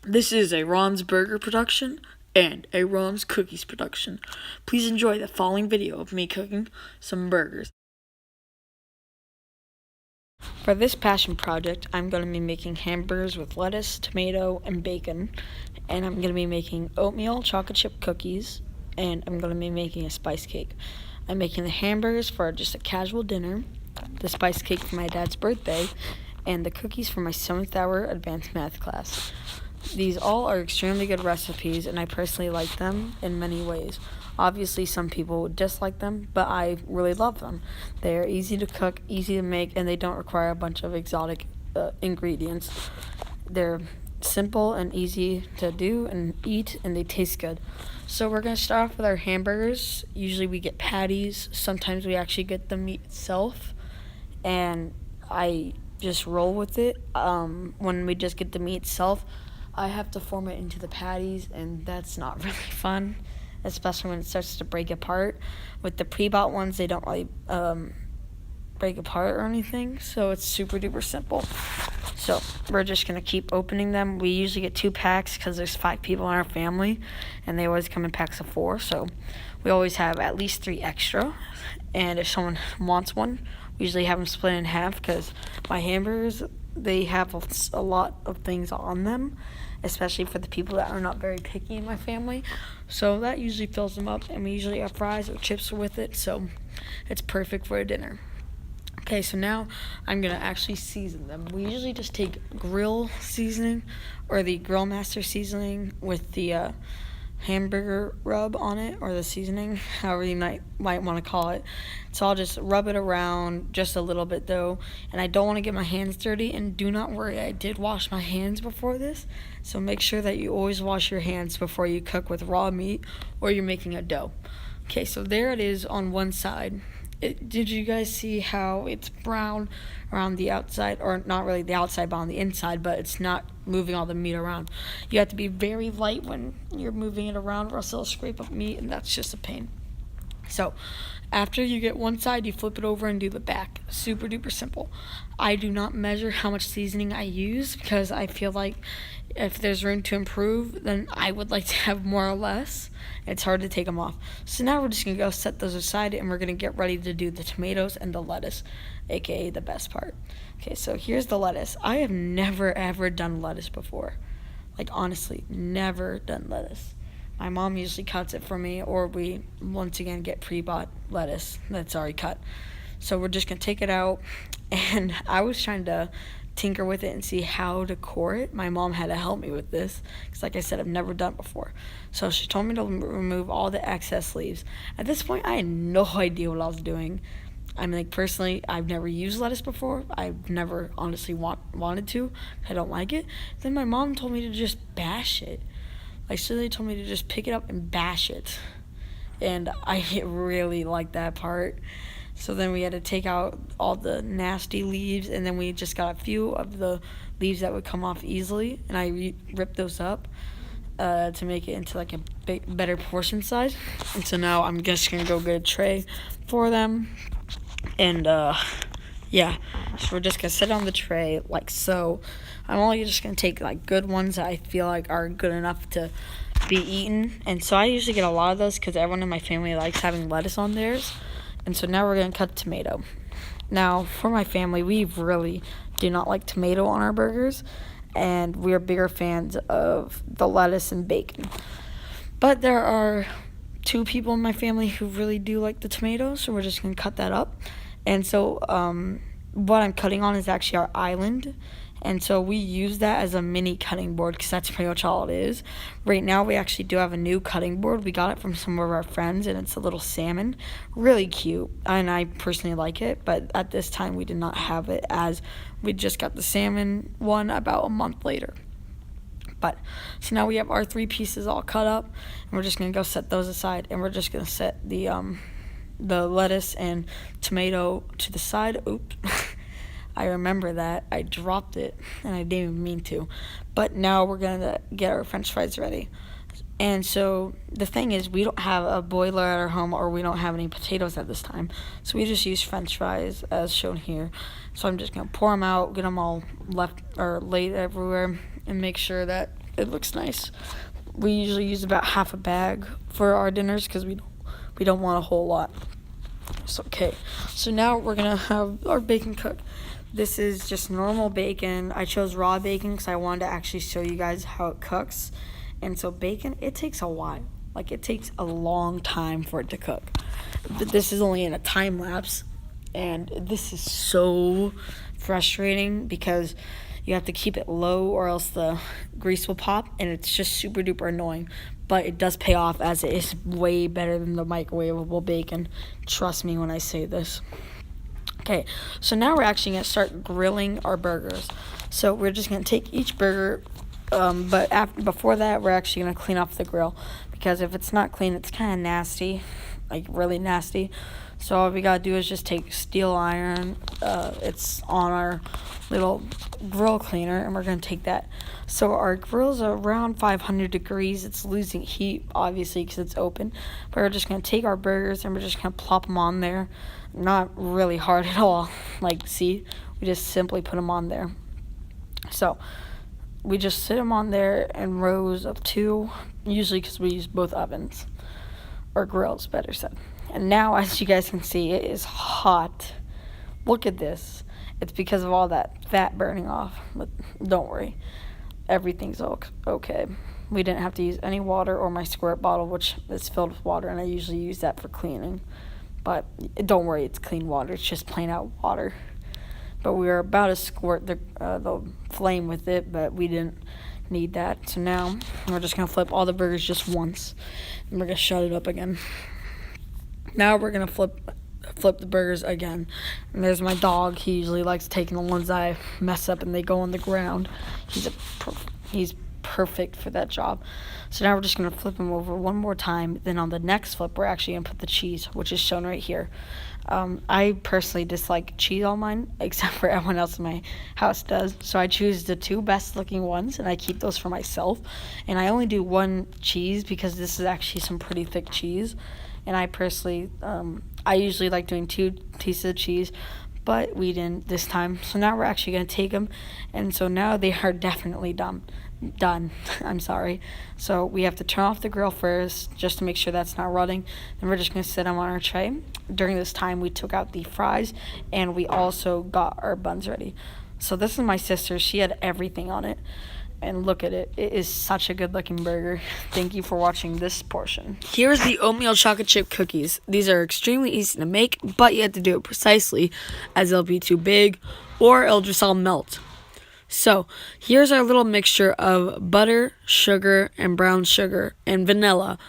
This is a Ron's Burger production and a Ron's Cookies production. Please enjoy the following video of me cooking some burgers. For this passion project, I'm going to be making hamburgers with lettuce, tomato, and bacon. And I'm going to be making oatmeal chocolate chip cookies, and I'm going to be making a spice cake. I'm making the hamburgers for just a casual dinner, the spice cake for my dad's birthday, and the cookies for my 7th hour advanced math class. These all are extremely good recipes, and I personally like them in many ways. Obviously, some people would dislike them, but I really love them. They are easy to cook, easy to make, and they don't require a bunch of exotic ingredients. They're simple and easy to do and eat, and they taste good. So we're going to start off with our hamburgers. Usually we get patties. Sometimes we actually get the meat itself, and I just roll with it. When we just get the meat itself, I have to form it into the patties, and that's not really fun, especially when it starts to break apart. With the pre-bought ones, they don't really break apart or anything, so it's super duper simple. So we're just going to keep opening them. We usually get 2 packs because there's 5 people in our family, and they always come in packs of 4, so we always have at least 3 extra. And if someone wants one, we usually have them split in half because my hamburgers, they have a lot of things on them, especially for the people that are not very picky in my family. So that usually fills them up, and we usually have fries or chips with it, so it's perfect for a dinner. Okay, so now I'm going to actually season them. We usually just take grill seasoning or the Grill Master seasoning with the hamburger rub on it, or the seasoning, however you might want to call it. So I'll just rub it around just a little bit though, and I don't want to get my hands dirty. And do not worry, I did wash my hands before this, so make sure that you always wash your hands before you cook with raw meat or you're making a dough. Okay, so there it is on one side. Did you guys see how it's brown around the outside, or not really the outside but on the inside, but it's not moving all the meat around? You have to be very light when you're moving it around, or else it'll scrape up meat, and that's just a pain. So after you get one side, you flip it over and do the back. Super duper simple. I do not measure how much seasoning I use because I feel like if there's room to improve, then I would like to have more or less. It's hard to take them off. So now we're just going to go set those aside, and we're going to get ready to do the tomatoes and the lettuce, aka the best part. Okay, so here's the lettuce. I have never ever done lettuce before. Like, honestly, never done lettuce. My mom usually cuts it for me, or we once again get pre-bought lettuce that's already cut. So we're just going to take it out, and I was trying to tinker with it and see how to core it. My mom had to help me with this because, like I said, I've never done it before. So she told me to remove all the excess leaves. At this point, I had no idea what I was doing. I mean, like, personally, I've never used lettuce before. I've never honestly wanted to. I don't like it. Then my mom told me to just bash it. Like, so they told me to just pick it up and bash it. And I really liked that part. So then we had to take out all the nasty leaves, and then we just got a few of the leaves that would come off easily, and I ripped those up to make it into like a better portion size. And so now I'm just going to go get a tray for them. And yeah, so we're just going to sit on the tray like so. I'm only just going to take like good ones that I feel like are good enough to be eaten. And so I usually get a lot of those because everyone in my family likes having lettuce on theirs. And so now we're going to cut tomato. Now, for my family, we really do not like tomato on our burgers, and we're bigger fans of the lettuce and bacon. But there are 2 people in my family who really do like the tomatoes, so we're just going to cut that up. And so what I'm cutting on is actually our island. And so we use that as a mini cutting board because that's pretty much all it is. Right now we actually do have a new cutting board. We got it from some of our friends, and it's a little salmon. Really cute, and I personally like it. But at this time we did not have it, as we just got the salmon one about a month later. But so now we have our 3 pieces all cut up, and we're just going to go set those aside. And we're just going to set the lettuce and tomato to the side. Oops. I remember that. I dropped it, and I didn't even mean to. But now we're going to get our french fries ready. And so the thing is, we don't have a boiler at our home, or we don't have any potatoes at this time. So we just use french fries as shown here. So I'm just going to pour them out, get them all left or laid everywhere, and make sure that It looks nice. We usually use about half a bag for our dinners because we don't want a whole lot. So, okay, so now we're gonna have our bacon cook. This is just normal bacon. I chose raw bacon because I wanted to actually show you guys how it cooks. And so bacon, it takes a while. Like, it takes a long time for it to cook. But this is only in a time lapse. And this is so frustrating because you have to keep it low or else the grease will pop. And it's just super duper annoying. But it does pay off, as it is way better than the microwavable bacon. Trust me when I say this. Okay, so now we're actually going to start grilling our burgers. So we're just going to take each burger, but before that, we're actually going to clean off the grill. Because if it's not clean, it's kind of nasty, like really nasty. So all we got to do is just take steel iron. It's on our little grill cleaner, and we're going to take that. So our grill's around 500 degrees. It's losing heat, obviously, because it's open. But we're just going to take our burgers, and we're just going to plop them on there. Not really hard at all. Like, see? We just simply put them on there. So we just sit them on there in rows of 2, usually because we use both ovens. Or grills, better said. And now, as you guys can see, it is hot. Look at this. It's because of all that fat burning off. But don't worry. Everything's okay. We didn't have to use any water or my squirt bottle, which is filled with water, and I usually use that for cleaning. But don't worry, it's clean water. It's just plain out water. But we were about to squirt the flame with it, but we didn't need that. So now we're just going to flip all the burgers just once, and we're going to shut it up again. Now we're going to flip the burgers again. And there's my dog. He usually likes taking the ones I mess up and they go on the ground. He's perfect for that job. So now we're just going to flip them over one more time. Then on the next flip, we're actually going to put the cheese, which is shown right here. I personally dislike cheese on mine, except for everyone else in my house does. So I choose the 2 best looking ones, and I keep those for myself. And I only do 1 cheese because this is actually some pretty thick cheese. And I personally, I usually like doing 2 pieces of cheese, but we didn't this time. So now we're actually going to take them. And so now they are definitely done. I'm sorry. So we have to turn off the grill first just to make sure that's not running. Then we're just going to set them on our tray. During this time, we took out the fries, and we also got our buns ready. So this is my sister. She had everything on it. And look at it. It is such a good looking burger. Thank you for watching this portion. Here's the oatmeal chocolate chip cookies. These are extremely easy to make, but you have to do it precisely, as they'll be too big or it'll just all melt. So here's our little mixture of butter, sugar, and brown sugar, and vanilla.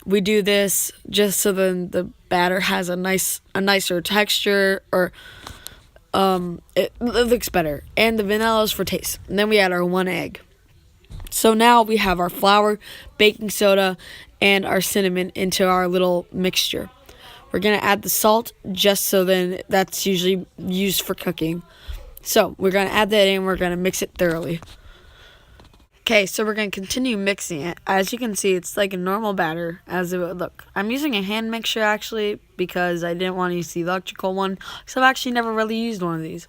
We do this just so then the batter has a nicer texture, or it looks better. And the vanilla is for taste. And then we add our 1 egg. So now we have our flour, baking soda, and our cinnamon into our little mixture. We're going to add the salt just so then that's usually used for cooking. So we're going to add that in. We're going to mix it thoroughly. Okay, so we're going to continue mixing it. As you can see, it's like a normal batter as it would look. I'm using a hand mixer actually because I didn't want to use the electrical one, because I've actually never really used one of these.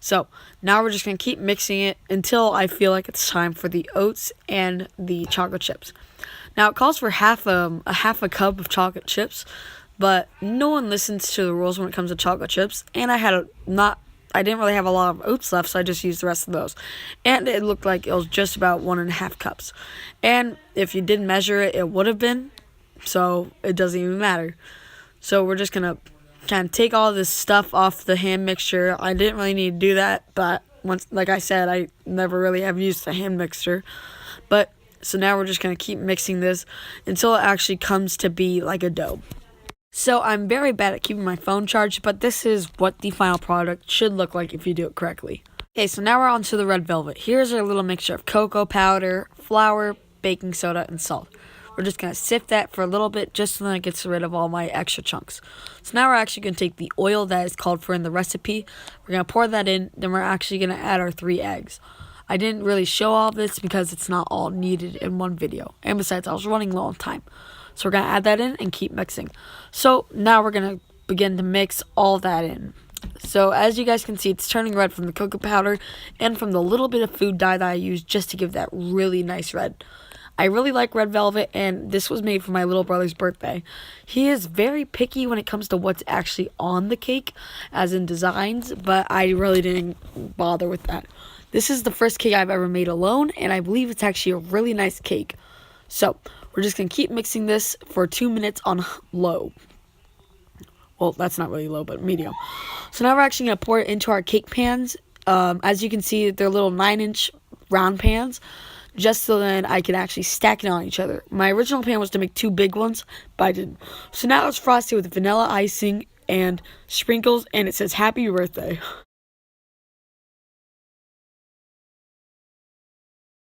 So now we're just going to keep mixing it until I feel like it's time for the oats and the chocolate chips. Now it calls for half a cup of chocolate chips, but no one listens to the rules when it comes to chocolate chips. And I didn't really have a lot of oats left, so I just used the rest of those. And it looked like it was just about 1.5 cups. And if you didn't measure it, it would have been. So it doesn't even matter. So we're just going to kind of take all this stuff off the hand mixture. I didn't really need to do that, but like I said, I never really have used the hand mixer. But so now we're just going to keep mixing this until it actually comes to be like a dough. So I'm very bad at keeping my phone charged, but this is what the final product should look like if you do it correctly. Okay, so now we're on to the red velvet. Here's our little mixture of cocoa powder, flour, baking soda, and salt. We're just going to sift that for a little bit just so that it gets rid of all my extra chunks. So now we're actually going to take the oil that is called for in the recipe. We're going to pour that in. Then we're actually going to add our 3 eggs. I didn't really show all of this because it's not all needed in one video. And besides, I was running low on time. So we're going to add that in and keep mixing. So now we're going to begin to mix all that in. So as you guys can see, it's turning red from the cocoa powder and from the little bit of food dye that I used just to give that really nice red. I really like red velvet, and this was made for my little brother's birthday. He is very picky when it comes to what's actually on the cake, as in designs, but I really didn't bother with that. This is the first cake I've ever made alone, and I believe it's actually a really nice cake. So we're just going to keep mixing this for 2 minutes on low. Well, that's not really low, but medium. So now we're actually going to pour it into our cake pans. As you can see, they're little 9-inch round pans, just so then I can actually stack it on each other. My original plan was to make 2 big ones, but I didn't. So now it's frosted with vanilla icing and sprinkles, and it says happy birthday.